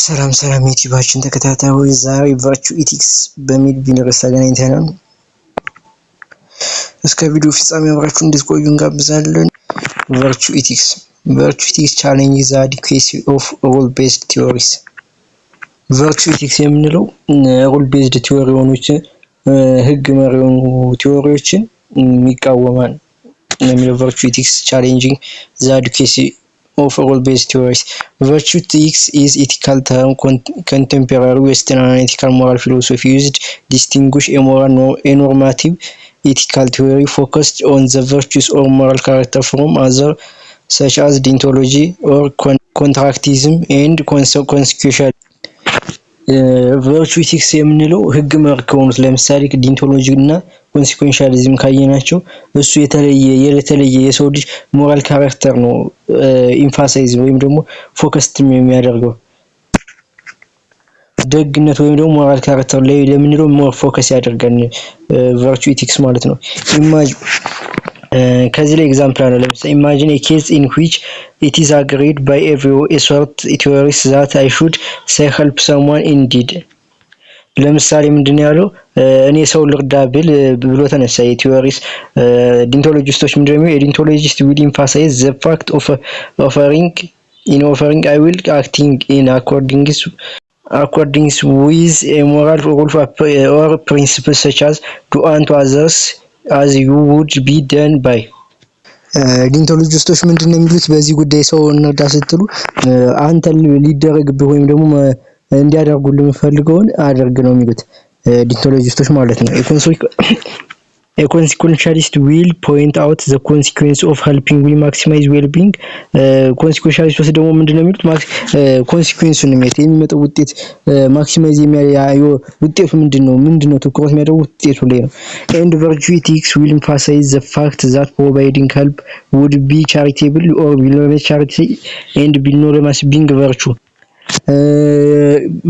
ሰላም ዩቲዩባችን ተከታታዮች ዛሬ ቨርቹ ኢቲክስ በሚል ቪዲዮስ ተገናኝተናል። እስከ ቪዲዮ ፍጻሜ አብራችሁ እንድትቆዩ እንጋብዛለን። ቨርቹ ኢቲክስ ቻሌንጅ ዘ አዲኩዌሲ ኦፍ ሩል ቤዝድ ቲዮሪስ። ቨርቹ ኢቲክስ የምንለው ሩል ቤዝድ ቲዮሪዎችን ህግ መር የሆኑ ቲዮሪዎችን የሚቃወማል የሚለው ቨርቹ ኢቲክስ ቻሌንጂንግ ዘ አዲኩዌሲ of rule-based theories. Virtue ethics is ethical term contemporary Western and ethical moral philosophy used distinguish a moral a normative ethical theory focused on the virtues or moral character from other such as deontology or contractism and consequential. ቨርቹ ኢቲክስ የምንለው ህግ መር ከሆኑት ለምሳሌ ዲንቶሎጂ እና ኮንሲኩዌንሻሊዝም ካየናቸው እሱ የተለየ የሰው ልጅ ሞራል ካራክተር ነው ኢንፋሳይዝ ወይም ደግሞ ፎከስድ የሚያደርገው ደግነት ወይም ደግሞ ሞራል ካራክተር ላይ ለምንለው ሞር ፎከስ ያደርጋል ቨርቹ ኢቲክስ ማለት ነው። ከዚህ ላይ ኤግዛምፕል አለ። ለምሳሌ imagine a case in which it is agreed by everyone a sort theories that I should say help someone in need. ለምሳሌ ምንድነው ያለው እኔ ሰው ልርዳ ብሎ ተነሳ የቲዮሪስ ዲንቶሎጂስቶች ምንድነው የዲንቶሎጂስት will emphasize the fact of offering I will acting in accordance with a moral rule or principle such as to unto others as you would be done by. ዲንቶሎጂስቶች ምንድነው የሚሉት በዚህ ጉዳይ ሰው እንርዳ ስትሉ አንተ ሊደረግብህ ወይም ደግሞ እንዲያደርጉልህ የምፈልገውን አድርግ ነው የሚሉት ዲንቶሎጂስቶች ማለት ነው። A consequentialist will point out the consequence of helping will maximize well-being. Consequentialists ደግሞ ምንድነው የሚሉት ኮንሲኩዌንሱን የሚመጣው ውጤት ማክሲማይዝ የሚያደርገው ውጤቱ ምንድነው ትኩረት የሚያደርገው ውጤቱ ላይ ነው። And virtue ethics will emphasize the fact that providing help would be charitable or benevolent charity and benevolence being virtue.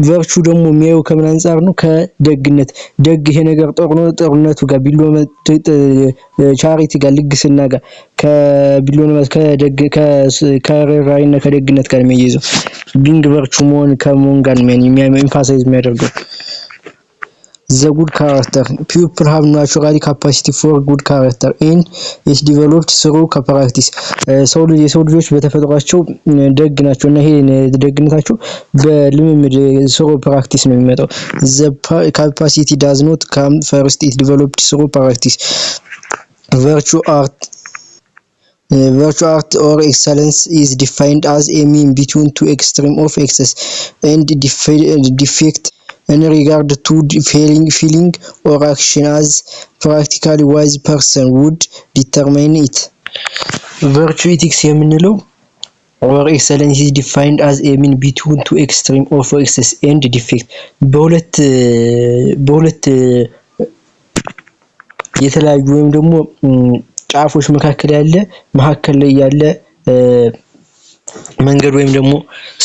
ቨርቹ ደግሞ የሚያየው ከምን አንፃር ነው? ከደግነት ደግ ይሄ ነገር ጥሩነቱ ጋር ቢሎመ ቻሪቲ ጋር ልግስና ጋር ከቢሎመ ከረራይና ከደግነት ጋር የሚያይዘው ቢንግ ቨርቹ ከመሆን ጋር ኤምፋሳይዝ የሚያደርገው the good character. People have naturally capacity for good character and is developed through practice. የሰው ልጆች በተፈጥሯቸው ደግ ናቸውና ይሄ ደግነታቸው በልምምድ through practice ነው የሚመጣው። The capacity does not come first, it developed through practice. Virtue art or excellence is defined as a mean between two extremes of excess and defect in regard to feeling or action as practically wise person would determine it. Virtue ethics የምንለው or excellence is defined as a mean between two extremes of excess and defect በሁለት የተለያዩ ወይም ደግሞ ጫፎች መካከል ያለ መንገድ ወይም ደግሞ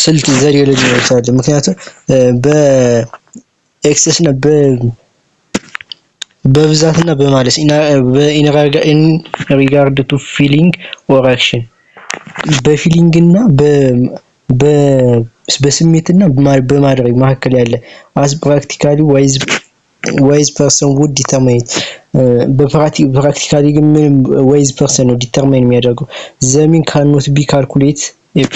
ስልት ዘዴ ሊሆን ይችላል። ምክንያቱም በኤክሰስ እና በብዛትና በማለስ in regard to feeling or action በፊሊንግ እና በስሜትና በማድረግ መካከል ያለ as practically wise person would determine. በፕራክቲካሊ ግን ምንም ዋይዝ ፐርሰን ነው ዲተርማይን የሚያደርገው the mean cannot be calculated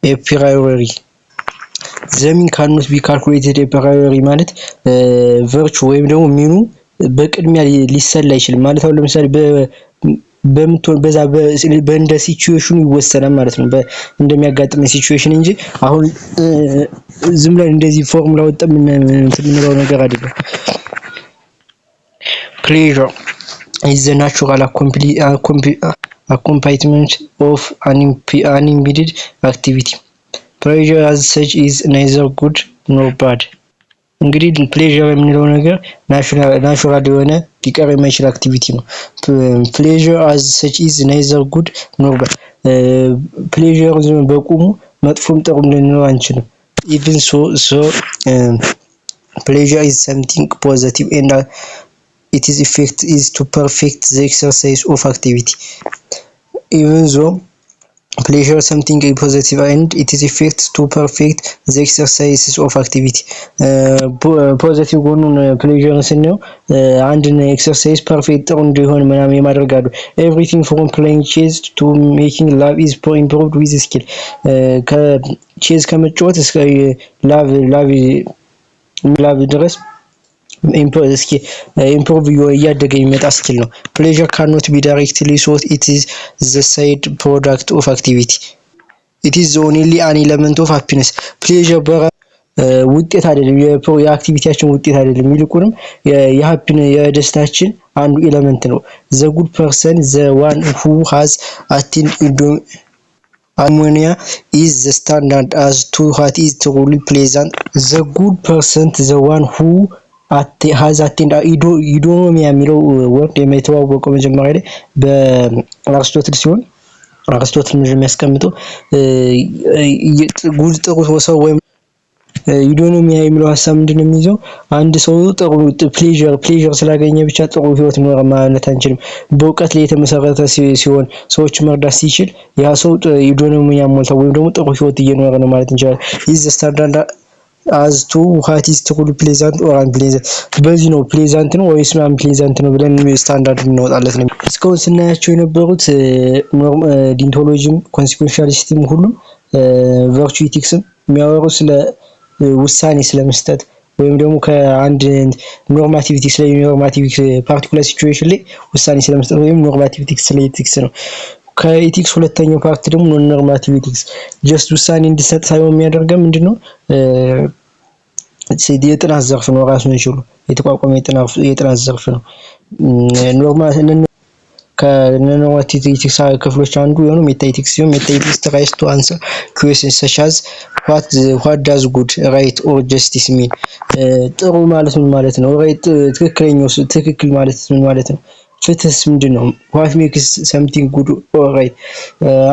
a priori. the mean cannot be calculated a priori ማለት ቨርቹ ወይም ደግሞ ሚኑ በቅድሚያ ሊሰላ አይችልም ማለት ነው። ለምሳሌ በእንደ ሲቹዌሽኑ ይወሰናል ማለት ነው እንደሚያጋጥመው ሲቹዌሽን እንጂ አሁን ዝም ብለን እንደዚህ ፎርሙላ ወጣ ምንለው ነገር አይደለም። Pleasure is the natural accompaniment of unimpeded activity. Pleasure as such is neither good nor bad. እንግዲህ ፕሌዠር የምንለው ነገር ናቹራል የሆነ ሊቀር የማይችል አክቲቪቲ ነው። Pleasure as such is neither good nor bad. ፕሌዠር በቁሙ መጥፎም ጥሩም ልንለው አንችልም። Even so pleasure is something positive and its effect is to perfect the exercise of activity. Even though pleasure something positive and its effects to perfect the exercises of activity ፖዚቲቭ ጎኑን ፕሌዥርን ስናየው አንድን ኤክሰርሳይዝ ፐርፌክት ጥሩ እንዲሆን ምናምን የማድረጋሉ everything from playing chess to making love is improved with skill ከቼዝ ከመጫወት እስከ ላቭ ድረስ ኢምፕሩቭ እያደገ የሚመጣ ስኪል ነው pleasure cannot be directly sought it is the side product of activity it is only an element of happiness pleasure ውጤት አይደለም የአክቲቪቲያችን ውጤት አይደለም ይልቁንም የደስታችን አንዱ ኤሌመንት ነው the good person the one who has attained harmony is the standard as to what is truly pleasant the good person the one who has attained ኢዶኖሚያ የሚለው ወርድ የተዋወቀው መጀመሪያ ላይ በአርስቶትል ሲሆን አርስቶትል ምንድነው የሚያስቀምጠው ጉድ ጥሩ ሰው ወይም ኢዶኖሚያ የሚለው ሐሳብ ምንድነው የሚይዘው አንድ ሰው ጥሩ ፕሌዠር ስላገኘ ብቻ ጥሩ ህይወት ኖረ ማለት አንችልም በእውቀት ላይ የተመሰረተ ሲሆን ሰዎች መርዳት ሲችል ያ ሰው ኢዶኖሚያ ሞልታ ወይም ደግሞ ጥሩ ህይወት እየኖረ ነው ማለት እንችላለን is the standard as to what is truly pleasant or unpleasant በዚህ ነው ፕሌዛንት ነው ወይስ አንፕሌዛንት ነው ብለን ስታንዳርድ እናወጣለት ነው እስካሁን ስናያቸው የነበሩት ዲንቶሎጂም ኮንሲኩዌንሻሊስቲም ሁሉም ቨርቹ ኢቲክስም የሚያወሩ ስለ ውሳኔ ስለመስጠት ወይም ደግሞ ከአንድ ኖርማቲቪቲ ኖርማቲቪቲ ፓርቲኩላር ሲቹዌሽን ላይ ውሳኔ ስለመስጠት ወይም ኖርማቲቭ ኢቲክስ ስለ ኢቲክስ ነው ከኢቲክስ ሁለተኛው ፓርት ደግሞ ኖርማቲቭ ኢቲክስ ጀስት ውሳኔ እንዲሰጥ ሳይሆን የሚያደርገው ምንድነው የጥናት ዘርፍ ነው ራሱን ይችላል የተቋቋመ የጥናት ዘርፍ ነው ኖርማል ከኖርማቲቭ ኢቲክስ ክፍሎች አንዱ የሆነው ሜታ ኢቲክስ ሲሆን ሜታ ኢቲክስ tries to answer questions such as what does good right or justice mean ጥሩ ማለት ምን ማለት ነው ራይት ትክክል ማለት ምን ማለት ነው ፍትህስ ምንድነው what makes something good or right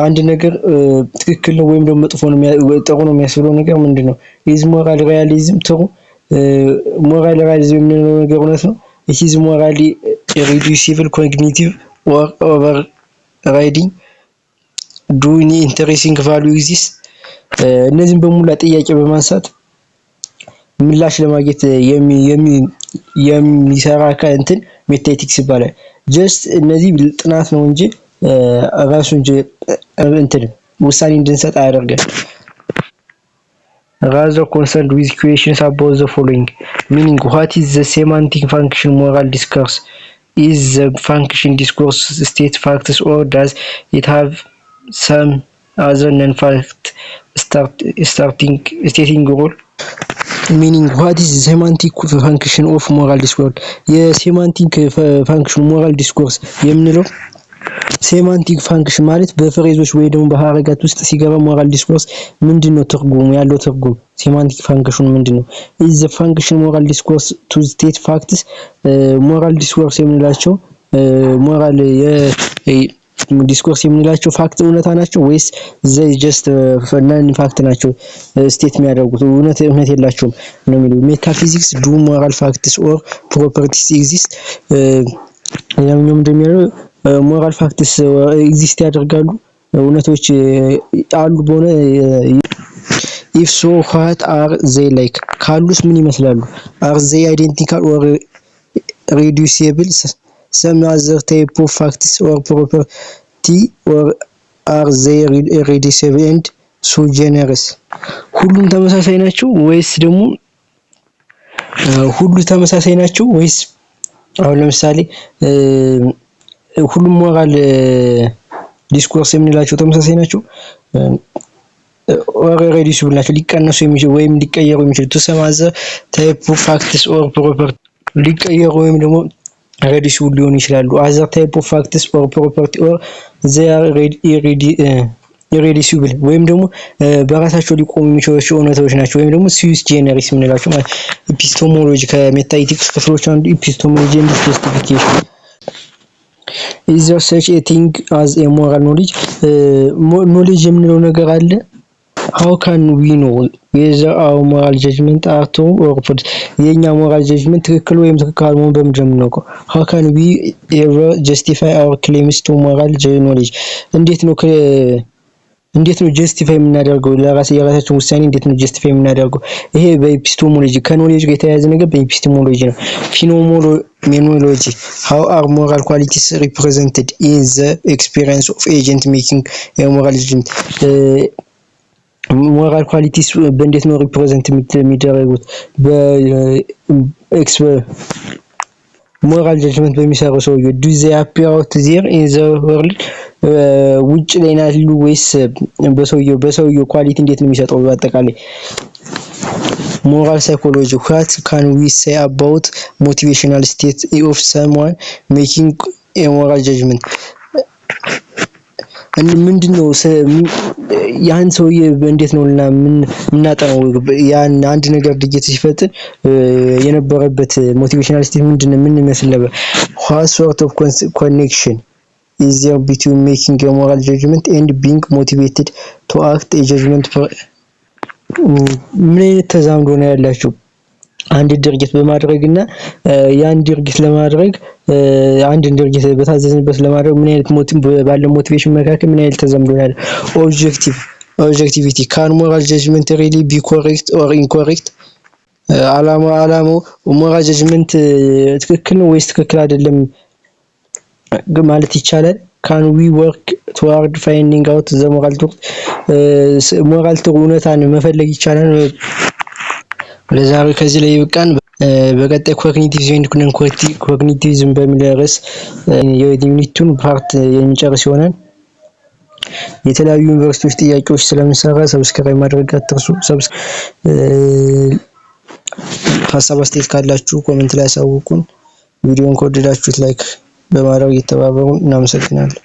አንድ ነገር ትክክል ነው ወይም ደግሞ መጥፎ ነው ጥሩ ነው የሚያስብለው ነገር ምንድነው is moral realism ጥሩ moral realism የሚለው ነገር እውነት ነው it is morally irreducible cognitive or overriding do any interesting value exist እነዚህን በሙላ ጥያቄ በማንሳት ምላሽ ለማግኘት የሚሰራ ከእንትን ሜታኤቲክስ ይባላል ጀስት እነዚህ ጥናት ነው እንጂ ራሱ እንጂ እንትን ውሳኔ እንድንሰጥ አያደርገን rather concerned with questions about the following meaning what is the semantic function moral discourse is the function discourse state facts or does it have some other non-fact stating role meaning what is the semantic function of moral discourse የሴማንቲክ ፋንክሽን moral discourse የምንለው ሴማንቲክ ፋንክሽን ማለት በፍሬዞች ወይ ደግሞ በሐረጋት ውስጥ ሲገባ moral discourse ምንድነው ትርጉሙ ያለው ትርጉም ሴማንቲክ ፋንክሽኑ ምንድነው is the function moral discourse to state facts moral discourse የምንላቸው moral ዲስኮርስ የምንላቸው ፋክት እውነታ ናቸው ወይስ ዘይ ጀስት ፈናን ፋክት ናቸው ስቴት የሚያደርጉት እውነት የላቸውም ነው የሚለው ሜታፊዚክስ ዱ ሞራል ፋክትስ ኦር ፕሮፐርቲስ ኤግዚስት ያኛው እንደሚለው ሞራል ፋክትስ ኤግዚስት ያደርጋሉ እውነቶች አሉ በሆነ if so what are they like ካሉስ ምን ይመስላሉ are they identical or reducible some other type of facts or property or are they irreducible and so generous ሁሉም ተመሳሳይ ናቸው ወይስ ደግሞ ሁሉ ተመሳሳይ ናቸው ወይስ አሁን ለምሳሌ ሁሉም ሞራል ዲስኮርስ የምንላቸው ተመሳሳይ ናቸው or irreducible ናቸው ሊቀነሱ የሚችሉ ወይም ሊቀየሩ የሚችሉ ተሰማዘ type of facts or property ሊቀየሩ ወይም ደግሞ reducible ሊሆኑ ይችላሉ other type of facts or property or they are irreducible ወይም ደግሞ በራሳቸው ሊቆሙ የሚችሉ እውነታዎች ናቸው ወይም ደግሞ sui generis የምንላቸው ማለት ኤፒስቴሞሎጂ ከሜታኤቲክስ ክፍሎች አንዱ ኤፒስቴሞሎጂ and justification is there such a thing as a moral knowledge knowledge የምንለው ነገር አለ how can we know whether our moral judgment are true or false የኛ moral judgment ትክክል ወይም ትክክል አልሆነ በምንድነው ነው how can we ever justify our claims to moral knowledge እንዴት ነው እንዴት ነው ጀስቲፋይ የምናደርገው? የራሳችን ውሳኔ እንዴት ነው ጀስቲፋይ የምናደርገው? ይሄ በኤፒስቴሞሎጂ ከኖሌጅ ጋር የተያያዘ ነገር በኤፒስቴሞሎጂ ነው። ፊኖሜኖሎጂ how are moral qualities represented in the experience of agent making a moral judgment? ሞራል ኳሊቲስ በእንዴት ነው ሪፕሬዘንት የሚደረጉት? ሞራል ጀጅመንት በሚሰራው ሰውዬው ዱ ዜ አፒር አውት ዜር ኢን ዘ ወርልድ ውጭ ላይ ናሉ ወይስ በሰውየው ኳሊቲ እንዴት ነው የሚሰጠው? በአጠቃላይ ሞራል ሳይኮሎጂ what can we say about motivational state of someone making a moral judgment? ምንድነው ያን ሰውዬ እንዴት ነው እና ምናጠናው? ያን አንድ ነገር ድርጊት ሲፈጥር የነበረበት ሞቲቬሽናል ስቴት ምንድነው? ምን ይመስል ነበር? what sort of connection is there between making a moral judgment and being motivated to act a judgment? ምን አይነት ተዛምዶ ነው ያላቸው? አንድ ድርጊት በማድረግና ያን ድርጊት ለማድረግ አንድን ድርጊት በታዘዝንበት ለማድረግ ምን አይነት ባለው ሞቲቬሽን መካከል ምን አይነት ተዛምዶ ነው ያለው? ኦብጀክቲቪቲ can moral judgment really be correct or incorrect? አላማው ሞራል ጀጅመንት ትክክል ነው ወይስ ትክክል አይደለም ማለት ይቻላል? can we work toward finding out the moral truth? ሞራል እውነታን መፈለግ ይቻላል? ለዛሬው ከዚህ ላይ ይብቃን። በቀጣይ ኮግኒቲቭ ኤንድ ነን ኮግኒቲቭዝም በሚል ርዕስ የዩኒቱን ፓርት የሚጨርስ ይሆናል። የተለያዩ ዩኒቨርሲቲዎች ጥያቄዎች ስለምንሰራ ሰብስክራይብ ማድረግ አትርሱ። ሀሳብ አስተያየት ካላችሁ ኮሜንት ላይ አሳውቁን። ቪዲዮን ከወደዳችሁት ላይክ በማድረግ ይተባበሩን። እናመሰግናለን።